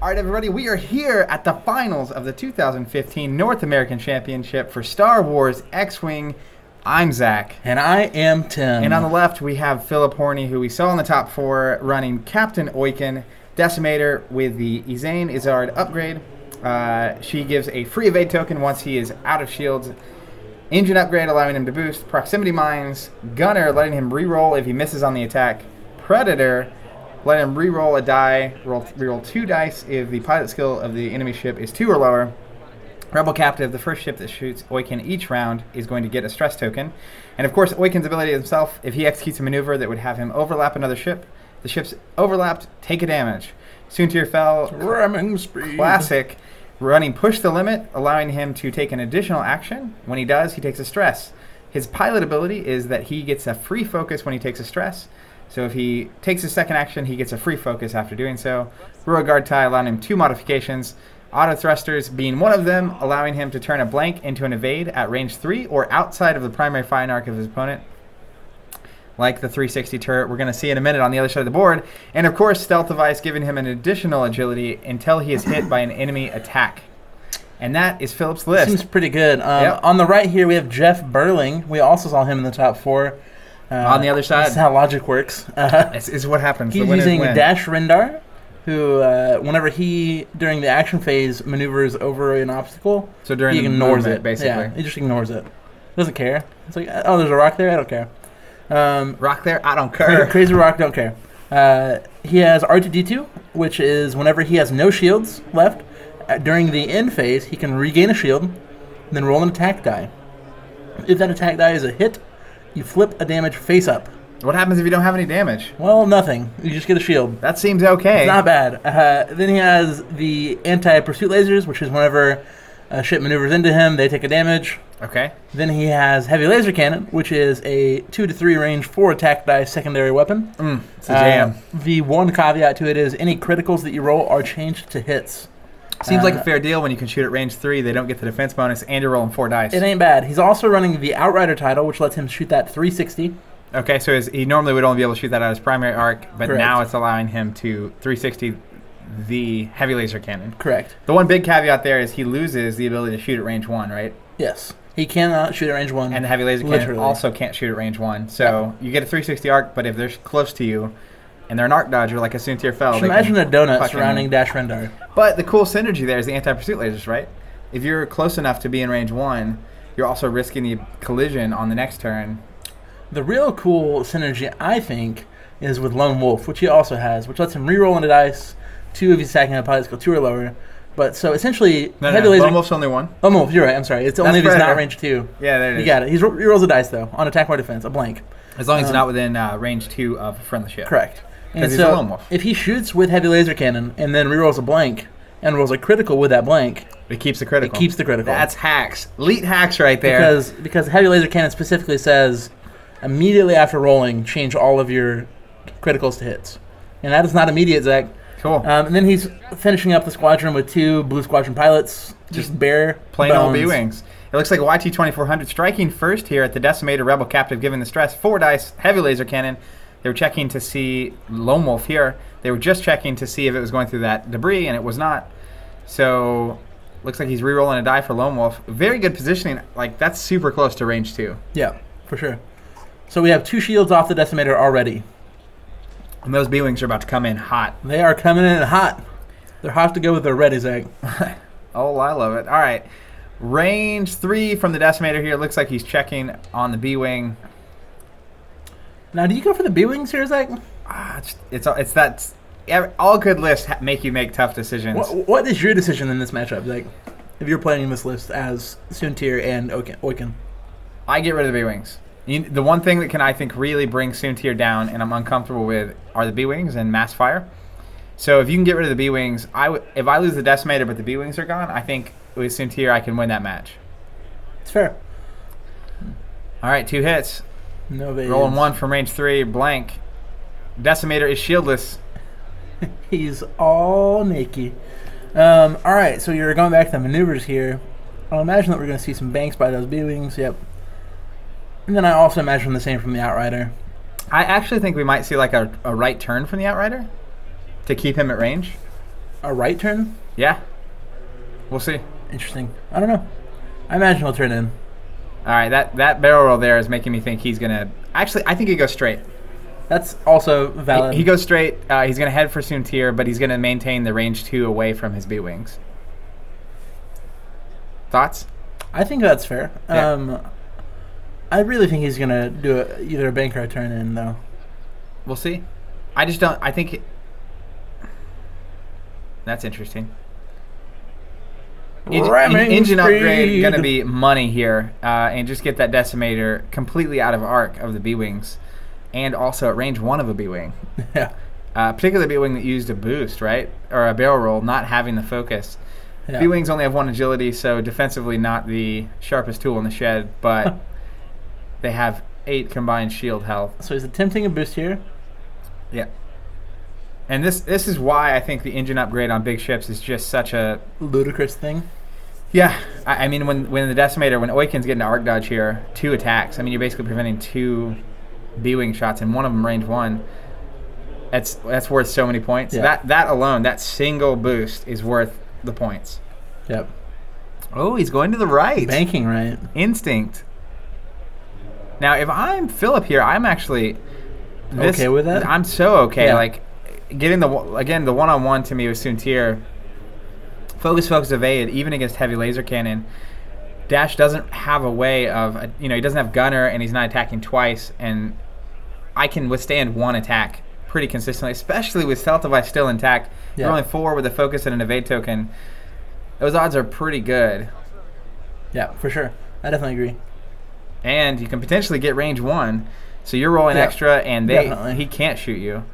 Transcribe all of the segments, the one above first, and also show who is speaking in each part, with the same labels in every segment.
Speaker 1: All right, everybody, we are here at the finals of the 2015 North American Championship for Star Wars X-Wing. I'm Zach.
Speaker 2: And I am Tim.
Speaker 1: And on the left, we have Phillip Horny, who we saw in the top four, running Captain Oiken, Decimator with the Izane Izard upgrade. She gives a free evade token once he is out of shields. Engine upgrade, allowing him to boost. Proximity mines. Gunner, letting him reroll if he misses on the attack. Predator, let him reroll a die, reroll 2 dice if the pilot skill of the enemy ship is 2 or lower. Rebel Captive, the first ship that shoots Oiken each round, is going to get a stress token. And of course, Oiken's ability himself, if he executes a maneuver that would have him overlap another ship, the ships overlapped take a damage. Soontir Fel,
Speaker 2: ramming speed.
Speaker 1: Classic, running Push the Limit, allowing him to take an additional action. When he does, he takes a stress. His pilot ability is that he gets a free focus when he takes a stress. So if he takes his second action, he gets a free focus after doing so. Beauregard Tie allowing him 2 modifications. Auto thrusters being one of them, allowing him to turn a blank into an evade at range 3 or outside of the primary firing arc of his opponent. Like the 360 turret we're going to see in a minute on the other side of the board. And of course, stealth device giving him an additional agility until he is hit by an enemy attack. And that is Phillip's list.
Speaker 2: Seems pretty good. On the right here, we have Jeff Berling. We also saw him in the top 4.
Speaker 1: On the other side.
Speaker 2: This is how logic works.
Speaker 1: This is what happens.
Speaker 2: He's using Dash Rendar, who, whenever he, during the action phase, maneuvers over an obstacle,
Speaker 1: so during
Speaker 2: he ignores
Speaker 1: movement,
Speaker 2: it.
Speaker 1: Basically.
Speaker 2: Yeah, he just ignores it. Doesn't care. It's like, oh, there's a rock there? I don't care.
Speaker 1: Rock there? I don't care.
Speaker 2: Crazy rock, don't care. He has R2-D2, which is whenever he has no shields left, during the end phase, he can regain a shield, and then roll an attack die. If that attack die is a hit, you flip a damage face up.
Speaker 1: What happens if you don't have any damage?
Speaker 2: Well, nothing. You just get a shield.
Speaker 1: That seems okay.
Speaker 2: It's not bad. Then he has the anti-pursuit lasers, which is whenever a ship maneuvers into him, they take a damage.
Speaker 1: Okay.
Speaker 2: Then he has heavy laser cannon, which is a 2 to 3 range 4 attack die secondary weapon.
Speaker 1: It's a jam.
Speaker 2: The one caveat to it is any criticals that you roll are changed to hits.
Speaker 1: Seems like a fair deal when you can shoot at range 3. They don't get the defense bonus, and you're rolling 4 dice.
Speaker 2: It ain't bad. He's also running the Outrider title, which lets him shoot that 360.
Speaker 1: Okay, so he normally would only be able to shoot that out of his primary arc, but
Speaker 2: Correct.
Speaker 1: Now it's allowing him to 360 the heavy laser cannon.
Speaker 2: Correct.
Speaker 1: The one big caveat there is he loses the ability to shoot at range 1, right?
Speaker 2: Yes. He cannot shoot at range 1.
Speaker 1: And the heavy laser cannon also can't shoot at range 1. So you get a 360 arc, but if they're close to you, and they're an arc dodger like a Soontir Fel.
Speaker 2: Imagine a donut surrounding Dash Rendar.
Speaker 1: But the cool synergy there is the anti-pursuit lasers, right? If you're close enough to be in range 1, you're also risking the collision on the next turn.
Speaker 2: The real cool synergy, I think, is with Lone Wolf, which he also has, which lets him reroll into dice, 2 if he's attacking a pilot skill 2 or lower. But so essentially,
Speaker 1: heavy laser. Lone Wolf's only 1.
Speaker 2: Lone Wolf, you're right. I'm sorry. It's only if he's not range 2.
Speaker 1: Yeah, there it is.
Speaker 2: You got it. He rolls a dice though on attack or defense, a blank.
Speaker 1: As long as it's not within range 2 of a friendly ship.
Speaker 2: Correct. And
Speaker 1: he's a Lone Wolf.
Speaker 2: If he shoots with heavy laser cannon and then rerolls a blank and rolls a critical with that blank,
Speaker 1: it keeps the critical.
Speaker 2: It keeps the critical.
Speaker 1: That's hacks. Elite hacks right there.
Speaker 2: Because heavy laser cannon specifically says immediately after rolling, change all of your criticals to hits. And that is not immediate, Zach.
Speaker 1: Cool.
Speaker 2: And then he's finishing up the squadron with 2 Blue Squadron pilots, just bare
Speaker 1: plain
Speaker 2: bones.
Speaker 1: old B-Wings. It looks like a YT-2400 striking first here at the Decimator Rebel Captive, given the stress. 4 dice, heavy laser cannon. They were checking to see Lone Wolf here. They were just checking to see if it was going through that debris, and it was not. So, looks like he's re-rolling a die for Lone Wolf. Very good positioning. Like, that's super close to range 2.
Speaker 2: Yeah, for sure. So we have 2 shields off the Decimator already.
Speaker 1: And those B-Wings are about to come in hot.
Speaker 2: They are coming in hot. They're hot to go with their ready, Zach.
Speaker 1: Oh, I love it. All right. Range 3 from the Decimator here. Looks like he's checking on the B-Wing.
Speaker 2: Now, do you go for the B-Wings here, Zach?
Speaker 1: It's that all good lists make you make tough decisions.
Speaker 2: What is your decision in this matchup, Zach? If you're playing this list as Soontir and Oiken?
Speaker 1: I get rid of the B-Wings. The one thing that can, I think, really bring Soontir down, and I'm uncomfortable with, are the B-Wings and mass fire. So if you can get rid of the B-Wings, if I lose the Decimator but the B-Wings are gone, I think with Soontir I can win that match.
Speaker 2: It's fair.
Speaker 1: All right, 2 hits.
Speaker 2: No evades.
Speaker 1: Rolling 1 from range 3, blank. Decimator is shieldless.
Speaker 2: He's all naked. All right, so you're going back to the maneuvers here. I'll imagine that we're going to see some banks by those B-Wings. Yep. And then I also imagine the same from the Outrider.
Speaker 1: I actually think we might see like a right turn from the Outrider to keep him at range.
Speaker 2: A right turn?
Speaker 1: Yeah. We'll see.
Speaker 2: Interesting. I don't know. I imagine he'll turn in.
Speaker 1: All right, that barrel roll there is making me think he's going to... Actually, I think he goes straight.
Speaker 2: That's also valid.
Speaker 1: He goes straight. He's going to head for Soontir, but he's going to maintain the range 2 away from his B-Wings. Thoughts?
Speaker 2: I think that's fair.
Speaker 1: Yeah.
Speaker 2: I really think he's going to do either a bank or a turn in, though.
Speaker 1: We'll see. I just don't... I think... That's interesting. Engine upgrade going to be money here, and just get that Decimator completely out of arc of the B-Wings, and also at range 1 of a B-Wing.
Speaker 2: Yeah.
Speaker 1: Particularly the B-Wing that used a boost, right? Or a barrel roll, not having the focus. Yeah. B-Wings only have 1 agility, so defensively not the sharpest tool in the shed, but they have 8 combined shield health.
Speaker 2: So he's attempting a boost here.
Speaker 1: Yeah. And this is why I think the engine upgrade on big ships is just such a...
Speaker 2: ludicrous thing.
Speaker 1: Yeah. I mean, when the Decimator, when Oiken's getting to arc dodge here, 2 attacks. I mean, you're basically preventing 2 B-Wing shots, and one of them range 1. That's worth so many points.
Speaker 2: Yeah.
Speaker 1: That alone, that single boost is worth the points.
Speaker 2: Yep.
Speaker 1: Oh, he's going to the right.
Speaker 2: Banking right.
Speaker 1: Instinct. Now, if I'm Phillip here, I'm actually...
Speaker 2: okay with that?
Speaker 1: I'm so okay.
Speaker 2: Yeah.
Speaker 1: Like... Getting the one-on-one to me with Soontir, focus, evade, even against heavy laser cannon. Dash doesn't have a way of, he doesn't have gunner, and he's not attacking twice, and I can withstand 1 attack pretty consistently, especially with stealth device still intact.
Speaker 2: Yeah.
Speaker 1: You're only 4 with a focus and an evade token. Those odds are pretty good.
Speaker 2: Yeah, for sure. I definitely agree.
Speaker 1: And you can potentially get range 1, so you're rolling extra, and he can't shoot you.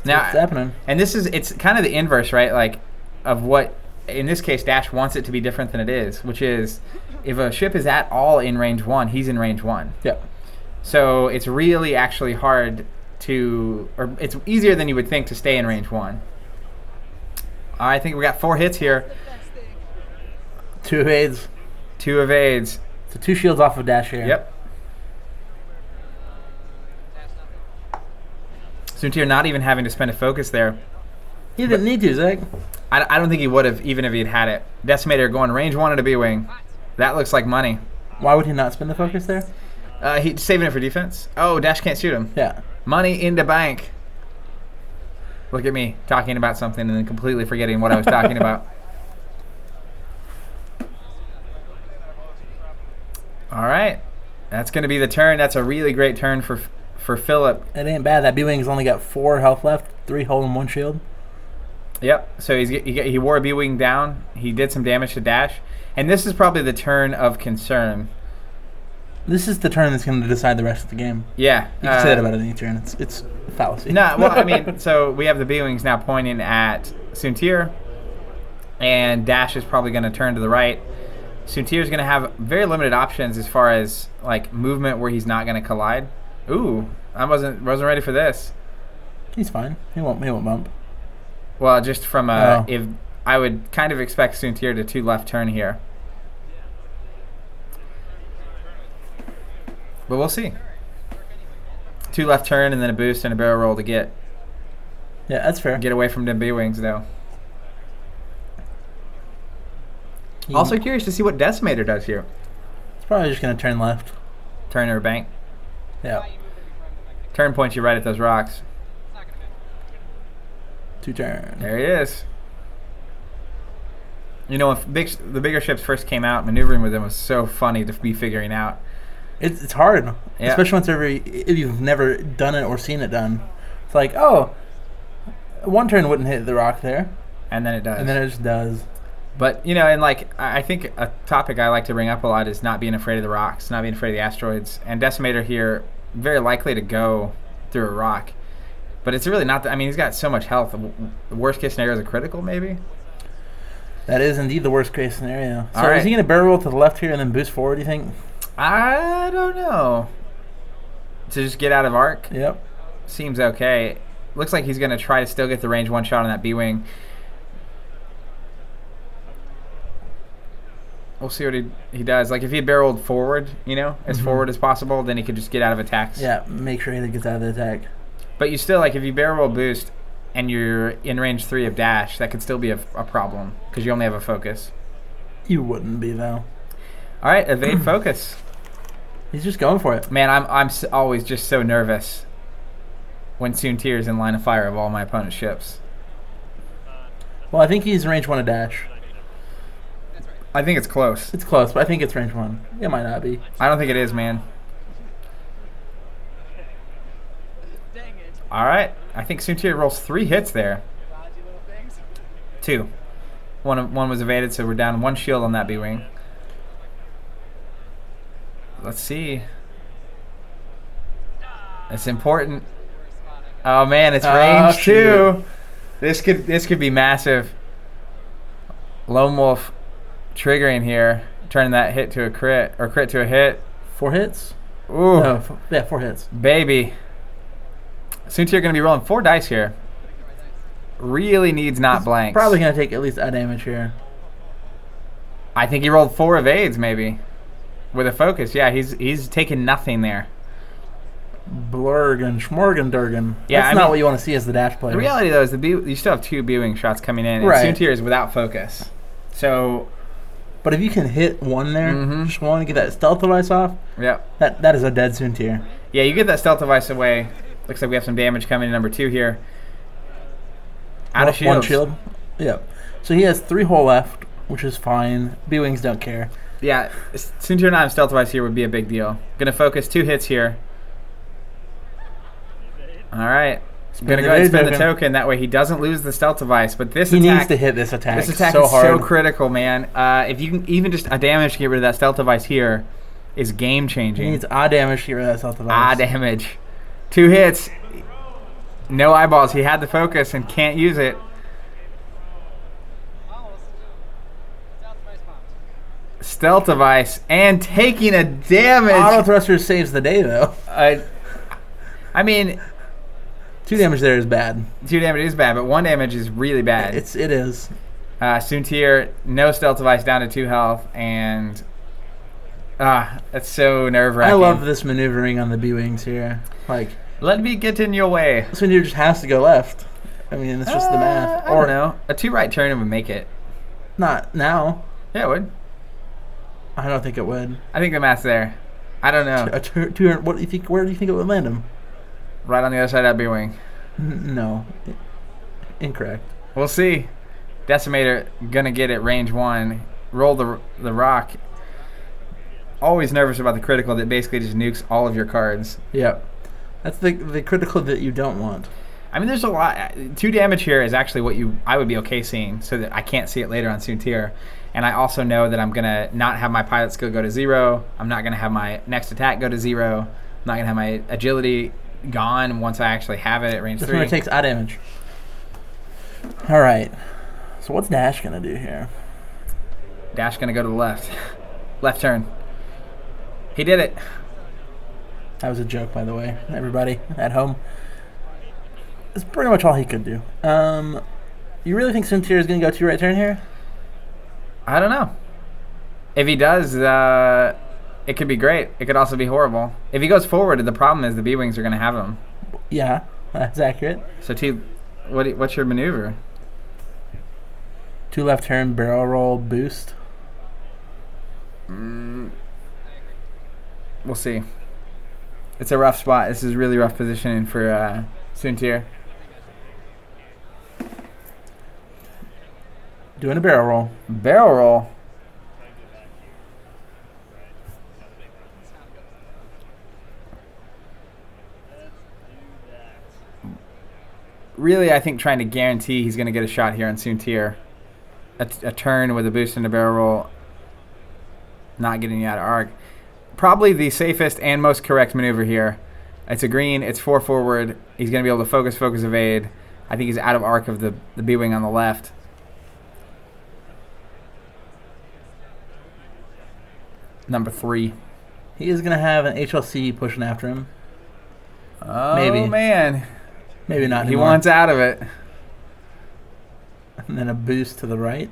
Speaker 1: Now,
Speaker 2: what's happening?
Speaker 1: And it's kind of the inverse, right? Like, of what, in this case, Dash wants it to be different than it is, which is, if a ship is at all in range 1, he's in range 1.
Speaker 2: Yeah.
Speaker 1: So it's really actually hard or it's easier than you would think to stay in range 1. I think we got 4 hits here.
Speaker 2: 2 evades.
Speaker 1: 2 evades.
Speaker 2: So 2 shields off of Dash here.
Speaker 1: Yep. Soontir not even having to spend a focus there.
Speaker 2: He didn't need to, Zach.
Speaker 1: I don't think he would have, even if he had it. Decimator going range 1 at a B-Wing. That looks like money.
Speaker 2: Why would he not spend the focus there?
Speaker 1: He's saving it for defense. Oh, Dash can't shoot him.
Speaker 2: Yeah.
Speaker 1: Money in the bank. Look at me talking about something and then completely forgetting what I was talking about. All right. That's going to be the turn. That's a really great turn for Phillip.
Speaker 2: It ain't bad. That B-Wing's only got 4 health left, 3 hull and 1 shield.
Speaker 1: Yep. So he wore a B-Wing down. He did some damage to Dash. And this is probably the turn of concern.
Speaker 2: This is the turn that's going to decide the rest of the game.
Speaker 1: Yeah.
Speaker 2: You can say that about any turn. It's a fallacy.
Speaker 1: No, well, I mean, so we have the B-Wings now pointing at Soontir. And Dash is probably going to turn to the right. Soontir is going to have very limited options as far as like movement where he's not going to collide. Ooh, I wasn't ready for this.
Speaker 2: He's fine. He won't bump.
Speaker 1: Well, just from if I would kind of expect Soontir to 2 left turn here. But we'll see. 2 left turn and then a boost and a barrel roll to get.
Speaker 2: Yeah, that's fair.
Speaker 1: Get away from the B-Wings though. Also curious to see what Decimator does here.
Speaker 2: It's probably just going to turn left.
Speaker 1: Turn or bank.
Speaker 2: Yeah.
Speaker 1: Turn points you right at those rocks.
Speaker 2: 2 turn.
Speaker 1: There he is. If the bigger ships first came out, maneuvering with them was so funny to be figuring out.
Speaker 2: It's hard,
Speaker 1: yeah.
Speaker 2: Especially if you've never done it or seen it done. It's like, oh, 1 turn wouldn't hit the rock there.
Speaker 1: And then it does.
Speaker 2: And then it just does.
Speaker 1: But, and like, I think a topic I like to bring up a lot is not being afraid of the rocks, not being afraid of the asteroids. And Decimator here, very likely to go through a rock. But it's really not, he's got so much health. The worst case scenario is a critical, maybe?
Speaker 2: That is indeed the worst case scenario. So
Speaker 1: right.
Speaker 2: Is he going to barrel roll to the left here and then boost forward, do you think?
Speaker 1: I don't know. To just get out of arc?
Speaker 2: Yep.
Speaker 1: Seems okay. Looks like he's going to try to still get the range 1 shot on that B-Wing. We'll see what he does. Like, if he barreled forward, as forward as possible, then he could just get out of attacks.
Speaker 2: Yeah, make sure he gets out of the attack.
Speaker 1: But you still, like, if you barrel roll boost, and you're in range 3 of dash, that could still be a problem because you only have a focus.
Speaker 2: You wouldn't be, though.
Speaker 1: All right, evade focus.
Speaker 2: He's just going for it.
Speaker 1: Man, I'm always just so nervous when Soontir is in line of fire of all my opponent's ships.
Speaker 2: Well, I think he's range 1 of dash.
Speaker 1: I think it's close.
Speaker 2: It's close, but I think it's range 1. It might not be.
Speaker 1: I don't think it is, man. All right. I think Soontir rolls 3 hits there. 2. One was evaded, so we're down 1 shield on that B-wing. Let's see. It's important. Oh man, it's range 2. This could be massive. Lone Wolf triggering here, turning that hit to a crit or crit to a hit.
Speaker 2: 4 hits?
Speaker 1: Ooh.
Speaker 2: No, 4 hits.
Speaker 1: Baby. Soontir going to be rolling 4 dice here. Really needs not blanks.
Speaker 2: Probably going to take at least a damage here.
Speaker 1: I think he rolled 4 evades maybe. With a focus. Yeah, he's taking nothing there.
Speaker 2: Blurgen, Schmorgendurgen.
Speaker 1: Yeah,
Speaker 2: That's not what you want to see as the dash player.
Speaker 1: The reality, though, is you still have 2 B-wing shots coming in, and
Speaker 2: right.
Speaker 1: Soontir is without focus. So...
Speaker 2: But if you can hit 1 there, just one to get that stealth device off, that is a dead Soontir.
Speaker 1: Yeah, you get that stealth device away. Looks like we have some damage coming in number 2 here. Out of shields.
Speaker 2: 1 shield. Yep. So he has 3 hull left, which is fine. B-wings don't care.
Speaker 1: Yeah, Soontir not have stealth device here would be a big deal. Gonna focus 2 hits here. All right. Gonna go ahead and spend the token. That way he doesn't lose the stealth device. But this
Speaker 2: he
Speaker 1: attack... He
Speaker 2: needs to hit this attack.
Speaker 1: This attack
Speaker 2: so
Speaker 1: is
Speaker 2: hard.
Speaker 1: so critical, man. If you can even just a damage to get rid of that stealth device here is game-changing.
Speaker 2: He needs a damage to get rid of that stealth device.
Speaker 1: Damage. 2 hits. No eyeballs. He had the focus and can't use it. Stealth device and taking a damage.
Speaker 2: Auto thruster saves the day, though.
Speaker 1: I mean...
Speaker 2: 2 damage there is bad.
Speaker 1: 2 damage is bad, but 1 damage is really bad.
Speaker 2: It is.
Speaker 1: Soontir, no stealth device, down to 2 health, and that's so nerve-wracking.
Speaker 2: I love this maneuvering on the B-wings here. Like,
Speaker 1: let me get in your way.
Speaker 2: Soontir just has to go left. I mean, it's just the math.
Speaker 1: I don't know. A 2 right turn would make it.
Speaker 2: Not now.
Speaker 1: Yeah, it would.
Speaker 2: I don't think it would.
Speaker 1: I think the math's there. I don't know.
Speaker 2: What do you think? Where do you think it would land him?
Speaker 1: Right on the other side of that B-wing.
Speaker 2: No. Incorrect.
Speaker 1: We'll see. Decimator gonna get it range 1. Roll the rock. Always nervous about the critical that basically just nukes all of your cards.
Speaker 2: Yep. That's the critical that you don't want.
Speaker 1: I mean, there's a lot. 2 damage here is actually what I would be okay seeing, so that I can't see it later on Soontir. And I also know that I'm gonna not have my pilot skill go to 0. I'm not gonna have my next attack go to 0. I'm not gonna have my agility gone once I actually have it at range 3.
Speaker 2: This one takes a damage. All right. So what's Dash gonna do here?
Speaker 1: Dash gonna go to the left. Left turn. He did it.
Speaker 2: That was a joke, by the way. Everybody at home. That's pretty much all he could do. You really think Soontir is gonna go 2 right turn here?
Speaker 1: I don't know. If he does, it could be great. It could also be horrible. If he goes forward, the problem is the B-wings are going to have him.
Speaker 2: Yeah, that's accurate.
Speaker 1: So, what's your maneuver?
Speaker 2: 2 left turn, barrel roll, boost.
Speaker 1: We'll see. It's a rough spot. This is really rough positioning for Soontir.
Speaker 2: Doing a barrel roll.
Speaker 1: Barrel roll. Really, I think trying to guarantee he's going to get a shot here on Soontir. A turn with a boost and a barrel roll. Not getting you out of arc. Probably the safest and most correct maneuver here. It's a green. It's 4 forward. He's going to be able to focus, evade. I think he's out of arc of the B-wing on the left. Number 3.
Speaker 2: He is going to have an HLC pushing after him.
Speaker 1: Oh,
Speaker 2: maybe.
Speaker 1: Man.
Speaker 2: Maybe not
Speaker 1: He
Speaker 2: anymore.
Speaker 1: wants out of it.
Speaker 2: And then a boost to the right.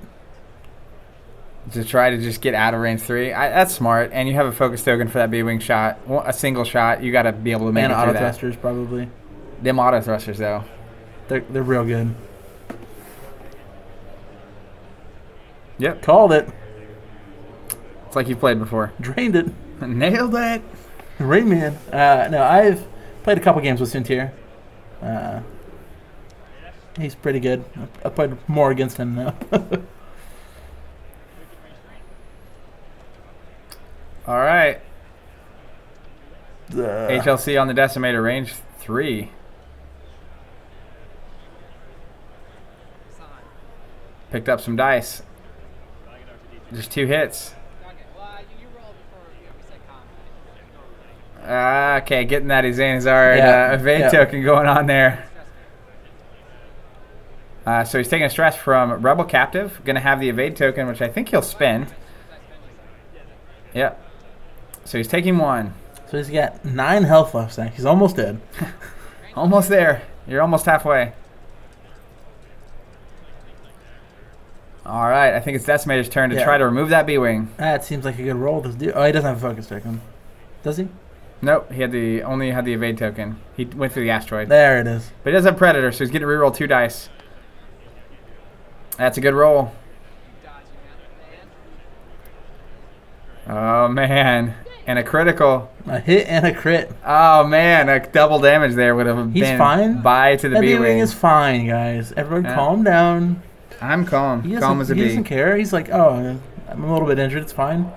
Speaker 1: To try to just get out of range 3. That's smart. And you have a focus token for that B-wing shot. A single shot. You got to be able to make it through that.
Speaker 2: And auto thrusters, probably.
Speaker 1: Them auto thrusters, though.
Speaker 2: They're real good.
Speaker 1: Yep.
Speaker 2: Called it.
Speaker 1: It's like you've played before.
Speaker 2: Drained it.
Speaker 1: Nailed it.
Speaker 2: Rayman. No, I've played a couple games with Suntier. He's pretty good. I played more against him now.
Speaker 1: All right. HLC on the Decimator, range 3. Picked up some dice. Just 2 hits. Okay, getting that Izanazard evade token going on there. So he's taking a stress from Rebel Captive. Going to have the evade token, which I think he'll spend. Yep. So he's taking 1.
Speaker 2: So he's got 9 health left, Zach. He's almost dead.
Speaker 1: Almost there. You're almost halfway. All right, I think it's Decimator's turn to try to remove that B-Wing.
Speaker 2: That seems like a good roll. This dude. Oh, he doesn't have a focus token. Does he?
Speaker 1: Nope, he had only had the evade token. He went through the asteroid.
Speaker 2: There it is.
Speaker 1: But he does have Predator, so he's getting to reroll 2 dice. That's a good roll. Oh, man. And a critical.
Speaker 2: A hit and a crit.
Speaker 1: Oh, man. A double damage there would have been.
Speaker 2: He's fine.
Speaker 1: Bye to the B-Wing.
Speaker 2: B-Wing is fine, guys. Everyone calm down.
Speaker 1: I'm calm. Calm as a bee.
Speaker 2: He doesn't care. He's like, oh, I'm a little bit injured. It's fine.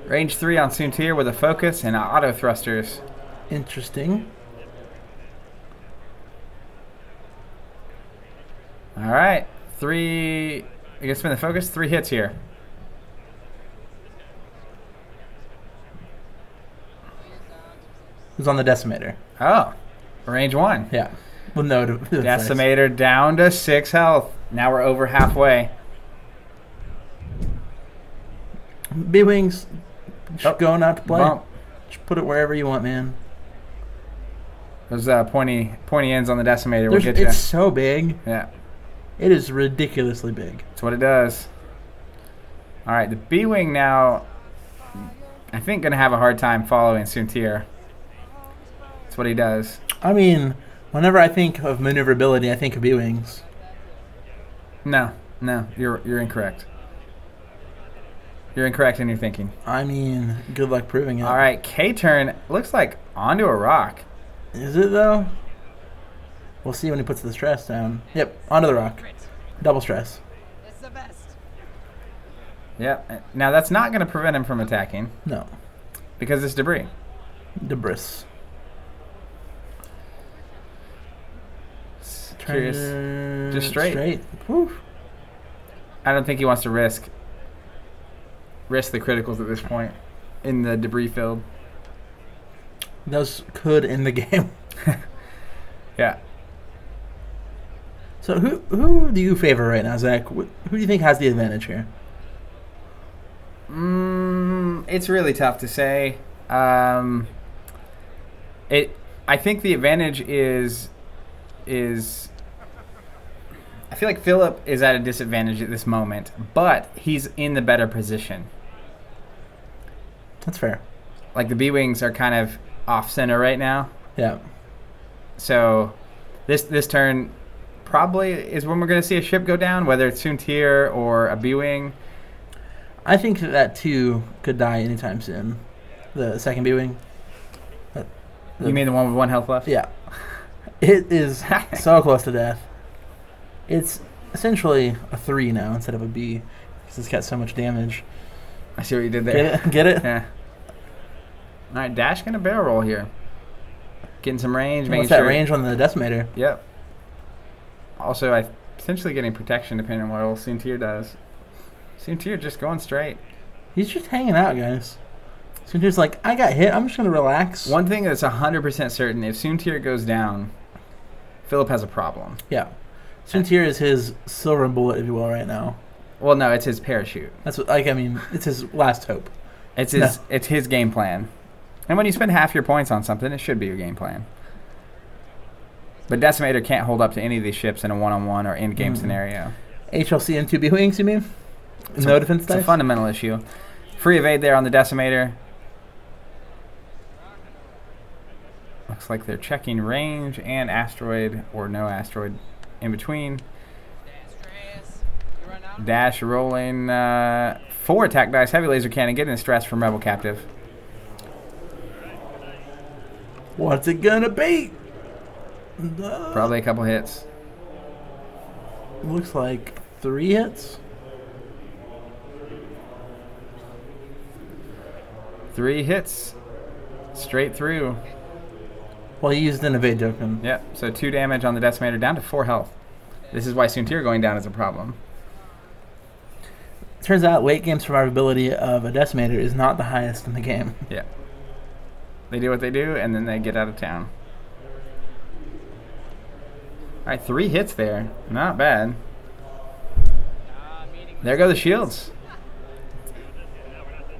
Speaker 1: Range 3 on Suntier with a focus and auto thrusters.
Speaker 2: Interesting.
Speaker 1: All right. 3. You can spin the focus. 3 hits here.
Speaker 2: Who's on the Decimator?
Speaker 1: Oh. Range 1.
Speaker 2: Yeah. Well, no.
Speaker 1: Decimator down to 6 health. Now we're over halfway.
Speaker 2: B-Wings. Just going out to play.
Speaker 1: Bump.
Speaker 2: Just put it wherever you want, man.
Speaker 1: Those pointy ends on the Decimator will get you.
Speaker 2: It's so big.
Speaker 1: Yeah.
Speaker 2: It is ridiculously big.
Speaker 1: That's what it does. All right, the B-Wing now, I think, going to have a hard time following Suntier. That's what he does.
Speaker 2: I mean, whenever I think of maneuverability, I think of B-Wings.
Speaker 1: No, you're incorrect. You're incorrect in your thinking.
Speaker 2: I mean, good luck proving it.
Speaker 1: All right, K-turn looks like onto a rock.
Speaker 2: Is it, though? We'll see when he puts the stress down. Yep, onto the rock. Double stress.
Speaker 3: It's the best.
Speaker 1: Yep. Now, that's not going to prevent him from attacking.
Speaker 2: No.
Speaker 1: Because it's debris.
Speaker 2: Debris.
Speaker 1: Curious. Just straight.
Speaker 2: Whew.
Speaker 1: I don't think he wants to risk the criticals at this point in the debris field.
Speaker 2: Those could end the game.
Speaker 1: Yeah.
Speaker 2: So who do you favor right now, Zach? Who do you think has the advantage here?
Speaker 1: It's really tough to say. I think the advantage is I feel like Phillip is at a disadvantage at this moment, but he's in the better position.
Speaker 2: That's fair.
Speaker 1: Like the B-Wings are kind of off center right now.
Speaker 2: Yeah.
Speaker 1: So this turn probably is when we're going to see a ship go down, whether it's Suntier or a B-Wing.
Speaker 2: I think that too could die anytime soon. The second B-Wing.
Speaker 1: You mean the one with 1 health left?
Speaker 2: Yeah. It is so close to death. It's essentially a 3 now instead of a B because it's got so much damage.
Speaker 1: I see what you did there.
Speaker 2: Get it?
Speaker 1: Yeah. All right, Dash going to barrel roll here. Getting some range.
Speaker 2: What's that range on the Decimator?
Speaker 1: Yep. Also, potentially getting protection depending on what old Suntier does. Suntier just going straight.
Speaker 2: He's just hanging out, guys. Suntier's like, I got hit. I'm just going to relax.
Speaker 1: One thing that's 100% certain, if Suntier goes down, Phillip has a problem.
Speaker 2: Yeah. Suntier is his silver bullet, if you will, right now.
Speaker 1: Well, no, it's his parachute.
Speaker 2: That's what, it's his last hope.
Speaker 1: It's his game plan. And when you spend half your points on something, it should be your game plan. But Decimator can't hold up to any of these ships in a one-on-one or in-game scenario.
Speaker 2: HLC and 2 B-Wings, you mean? No defense dice?
Speaker 1: It's a fundamental issue. Free evade there on the Decimator. Looks like they're checking range and asteroid or no asteroid in between. Dash rolling 4 attack dice. Heavy laser cannon getting the stress from Rebel Captive.
Speaker 2: What's it gonna be?
Speaker 1: Probably a couple hits.
Speaker 2: Looks like 3 hits.
Speaker 1: 3 hits. Straight through.
Speaker 2: Well, he used an evade token.
Speaker 1: Yep, so 2 damage on the Decimator, down to 4 health. This is why Soontir going down is a problem.
Speaker 2: Turns out late game survivability of a Decimator is not the highest in the game.
Speaker 1: Yeah. They do what they do, and then they get out of town. Alright, 3 hits there. Not bad. There go the shields.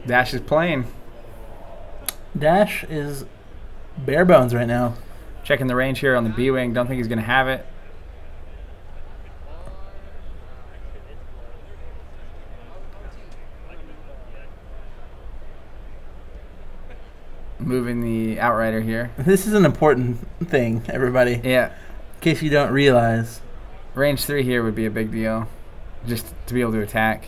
Speaker 1: Dash is playing.
Speaker 2: Dash is bare bones right now.
Speaker 1: Checking the range here on the B-Wing. Don't think he's going to have it. Moving the Outrider here.
Speaker 2: This is an important thing, everybody.
Speaker 1: Yeah.
Speaker 2: In case you don't realize.
Speaker 1: Range 3 here would be a big deal. Just to be able to attack.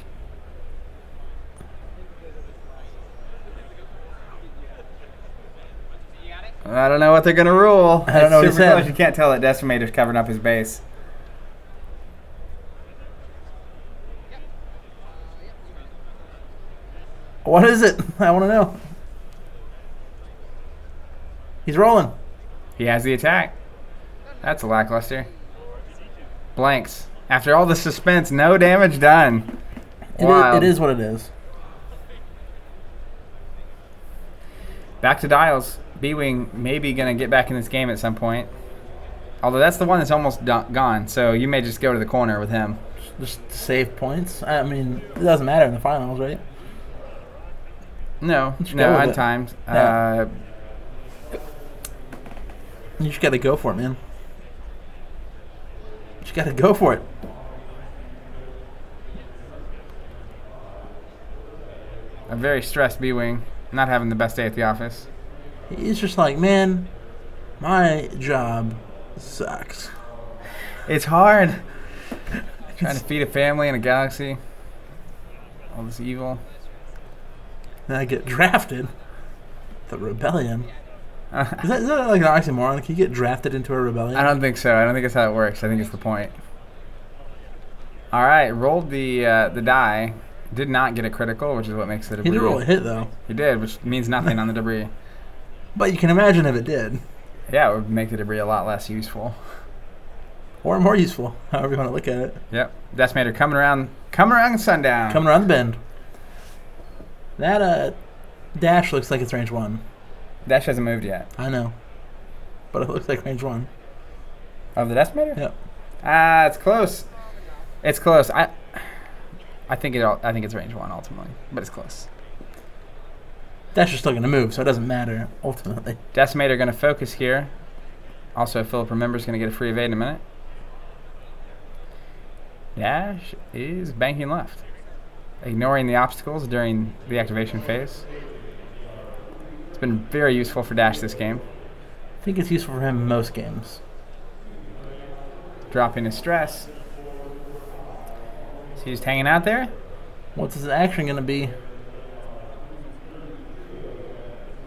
Speaker 1: I don't know what they're going to rule.
Speaker 2: I don't know what he said.
Speaker 1: Close. You can't tell that Decimator's covering up his base.
Speaker 2: What is it? I want to know. He's rolling.
Speaker 1: He has the attack. That's a lackluster. Blanks. After all the suspense, no damage done.
Speaker 2: It is what it is.
Speaker 1: Back to dials. B-Wing maybe going to get back in this game at some point. Although that's the one that's almost gone, so you may just go to the corner with him.
Speaker 2: Just to save points. I mean, it doesn't matter in the finals, right?
Speaker 1: No,
Speaker 2: Just
Speaker 1: no,
Speaker 2: go with it.
Speaker 1: untimed.
Speaker 2: Yeah. You just got to go for it, man. You just got to go for it.
Speaker 1: A very stressed B-Wing. Not having the best day at the office.
Speaker 2: He's just like, man, my job sucks.
Speaker 1: It's hard. Trying to feed a family in a galaxy. All this evil.
Speaker 2: Then I get drafted. The rebellion. Is that like an oxymoron? Can you get drafted into a rebellion?
Speaker 1: I don't think so. I don't think that's how it works. I think it's the point. All right, rolled the die. Did not get a critical, which is what makes it a
Speaker 2: He did roll a hit, though.
Speaker 1: He did, which means nothing on the debris.
Speaker 2: But you can imagine if it did.
Speaker 1: Yeah, it would make the debris a lot less useful.
Speaker 2: Or more useful, however you want to look at it.
Speaker 1: Yep. Decimator coming around sundown.
Speaker 2: Coming around the bend. That dash looks like it's range 1.
Speaker 1: Dash hasn't moved yet.
Speaker 2: I know. But it looks like range 1.
Speaker 1: Of the Decimator?
Speaker 2: Yep.
Speaker 1: It's close. It's close. I think it's range 1 ultimately, but it's close.
Speaker 2: Dash is still going to move, so it doesn't matter ultimately.
Speaker 1: Decimator going to focus here. Also, Phillip remembers going to get a free evade in a minute. Dash is banking left, ignoring the obstacles during the activation phase. It's been very useful for Dash this game.
Speaker 2: I think it's useful for him in most games.
Speaker 1: Dropping his stress. So he's just hanging out there.
Speaker 2: What's his action going to be?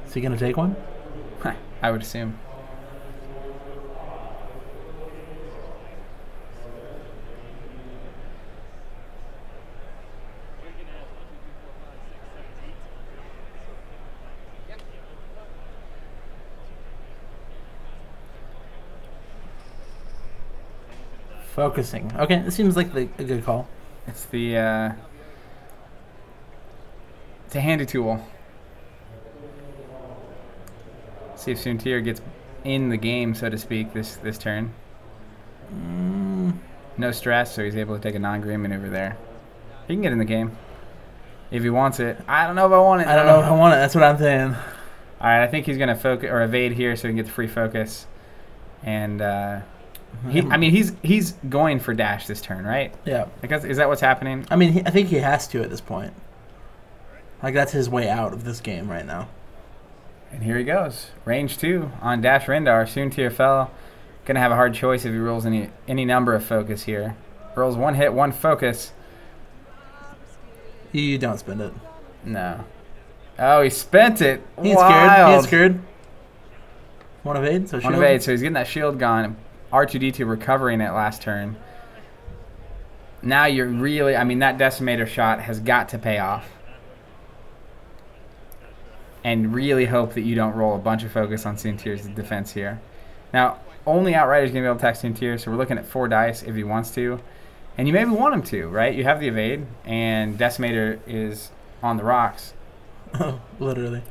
Speaker 2: Is he going to take one?
Speaker 1: I would assume.
Speaker 2: Focusing. Okay, it seems like a good call.
Speaker 1: It's the it's a handy tool. See if Soontir gets in the game, so to speak, this turn. No stress, so he's able to take a non-green maneuver there. He can get in the game if he wants it. I don't know if I want it.
Speaker 2: I don't know if I want it. That's what I'm saying.
Speaker 1: All right, I think he's gonna focus or evade here, so he can get the free focus. And he's going for dash this turn, right?
Speaker 2: Yeah.
Speaker 1: Because is that what's happening?
Speaker 2: I mean, I think he has to at this point. Like, that's his way out of this game right now.
Speaker 1: And here he goes. Range 2 on Dash Rendar. Soon Tier fell. Gonna have a hard choice if he rolls any number of focus here. Rolls 1 hit, 1 focus.
Speaker 2: You don't spend it.
Speaker 1: No. Oh, he spent it.
Speaker 2: He's
Speaker 1: Wild.
Speaker 2: scared. He's scared. 1 evade, so shield.
Speaker 1: 1 evade, so he's getting that shield gone. R2-D2 recovering it last turn. Now you're really, I mean, that Decimator shot has got to pay off. And really hope that you don't roll a bunch of focus on Soon-Tier's defense here. Now, only Outrider's going to be able to attack Soon-Tier, so we're looking at 4 dice if he wants to. And you maybe want him to, right? You have the evade, and Decimator is on the rocks.
Speaker 2: Oh, literally.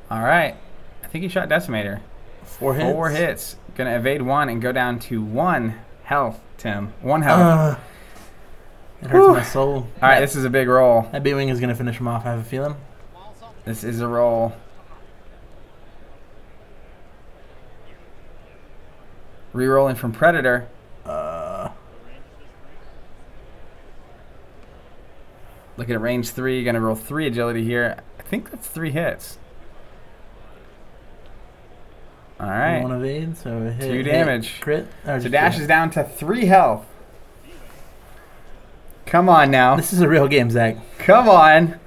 Speaker 1: All right. I think he shot Decimator.
Speaker 2: 4 hits.
Speaker 1: 4 hits. Going to evade 1 and go down to 1 health, Tim. 1 health.
Speaker 2: It hurts my soul.
Speaker 1: All right, this is a big roll.
Speaker 2: That B-Wing is going to finish him off, I have a feeling.
Speaker 1: This is a roll. Rerolling from Predator. Looking at range 3, going to roll 3 agility here. I think that's 3 hits. All right.
Speaker 2: 1 evade, so a hit,
Speaker 1: 2 damage.
Speaker 2: Hit, crit.
Speaker 1: So Dash is down to 3 health. Come on now.
Speaker 2: This is a real game, Zach.
Speaker 1: Come on.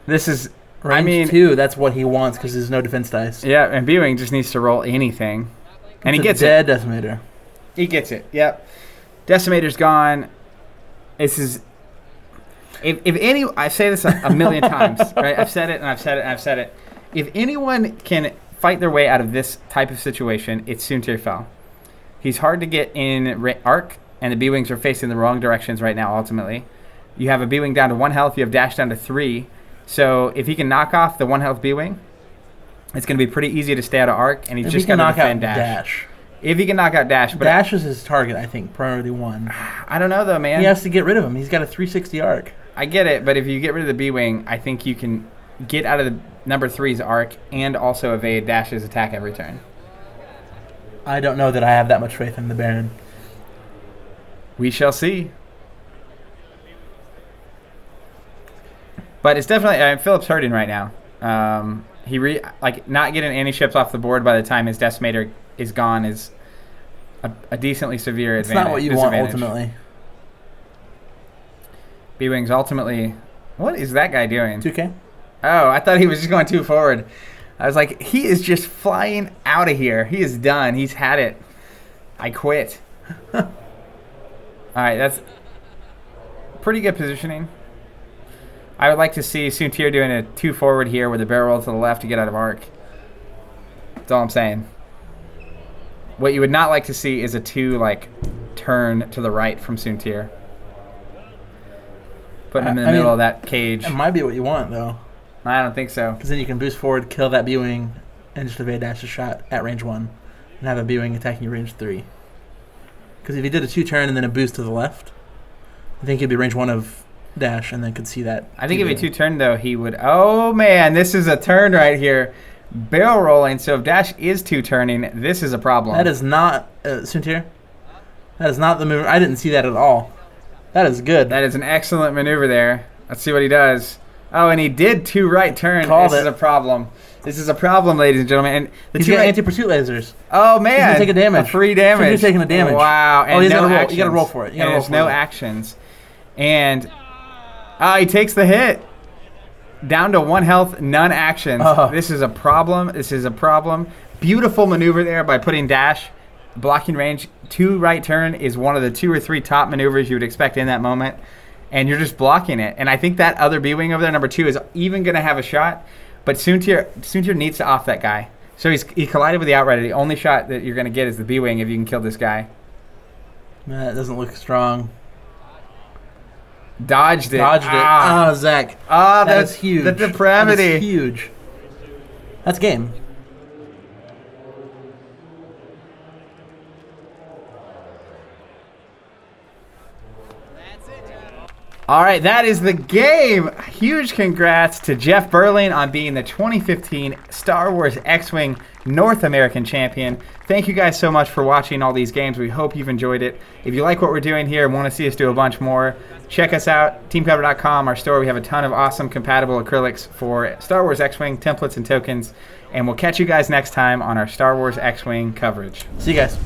Speaker 1: This is,
Speaker 2: range 2, that's what he wants because there's no defense dice.
Speaker 1: Yeah, and B-Wing just needs to roll anything. And he gets
Speaker 2: it. Dead Decimator.
Speaker 1: He gets it, yep. Decimator's gone. This is... If any... I say this a million times, right? I've said it, and I've said it, and I've said it. If anyone can fight their way out of this type of situation, it's Soon-Tier fell. He's hard to get in arc, and the B-Wings are facing the wrong directions right now, ultimately. You have a B-Wing down to 1 health. You have Dash down to 3. So if he can knock off the 1 health B-Wing, it's going to be pretty easy to stay out of arc, and he's just going to defend Dash. If he can knock out Dash. But
Speaker 2: Dash is his target, I think, priority 1.
Speaker 1: I don't know, though, man.
Speaker 2: He has to get rid of him. He's got a 360 arc.
Speaker 1: I get it, but if you get rid of the B-Wing, I think you can get out of the number 3's arc and also evade Dash's attack every turn.
Speaker 2: I don't know that I have that much faith in the Baron.
Speaker 1: We shall see. But it's definitely... Phillip's hurting right now. Not getting any ships off the board by the time his Decimator is gone is a decently severe advantage.
Speaker 2: It's not what you want, ultimately.
Speaker 1: B-Wings ultimately... What is that guy doing?
Speaker 2: 2K?
Speaker 1: Oh, I thought he was just going too forward. I was like, he is just flying out of here. He is done. He's had it. I quit. All right, that's pretty good positioning. I would like to see Soon-Tier doing a 2 forward here with a barrel roll to the left to get out of arc. That's all I'm saying. What you would not like to see is a 2 turn to the right from Soon-Tier. Putting him in the middle of that cage.
Speaker 2: It might be what you want, though.
Speaker 1: I don't think so.
Speaker 2: Because then you can boost forward, kill that B-Wing, and just evade Dash's shot at range 1. And have a B-Wing attacking you range 3. Because if he did a 2 turn and then a boost to the left, I think he'd be range 1 of Dash and then could see that.
Speaker 1: I think if he 2 turn, though, he would... Oh, man, this is a turn right here. Barrel rolling, so if Dash is 2 turning, this is a problem.
Speaker 2: That is not... Soon-Tier? That is not the move. I didn't see that at all. That is good.
Speaker 1: That is an excellent maneuver there. Let's see what he does. Oh, and he did 2 right turns. This is a problem. This is a problem, ladies and gentlemen. And
Speaker 2: he's got anti-pursuit lasers.
Speaker 1: Oh, man.
Speaker 2: He's going to take a damage.
Speaker 1: 3 damage.
Speaker 2: He's taking a damage.
Speaker 1: Wow. And
Speaker 2: he's
Speaker 1: no
Speaker 2: actions. You got to roll for it.
Speaker 1: There's no actions. And he takes the hit. Down to 1 health, none actions. This is a problem. This is a problem. Beautiful maneuver there by putting Dash blocking range. 2 right turn is one of the 2 or 3 top maneuvers you would expect in that moment. And you're just blocking it. And I think that other B-Wing over there, number 2, is even going to have a shot. But Soon-Tier needs to off that guy. So he collided with the Outrider. The only shot that you're going to get is the B-Wing if you can kill this guy.
Speaker 2: That doesn't look strong.
Speaker 1: Dodged it.
Speaker 2: Oh, Zach.
Speaker 1: That's
Speaker 2: huge.
Speaker 1: The depravity.
Speaker 2: That's huge. That's game.
Speaker 1: All right, that is the game. Huge congrats to Jeff Berling on being the 2015 Star Wars X-Wing North American Champion. Thank you guys so much for watching all these games. We hope you've enjoyed it. If you like what we're doing here and want to see us do a bunch more, check us out, teamcover.com, our store. We have a ton of awesome compatible acrylics for Star Wars X-Wing templates and tokens. And we'll catch you guys next time on our Star Wars X-Wing coverage.
Speaker 2: See you guys.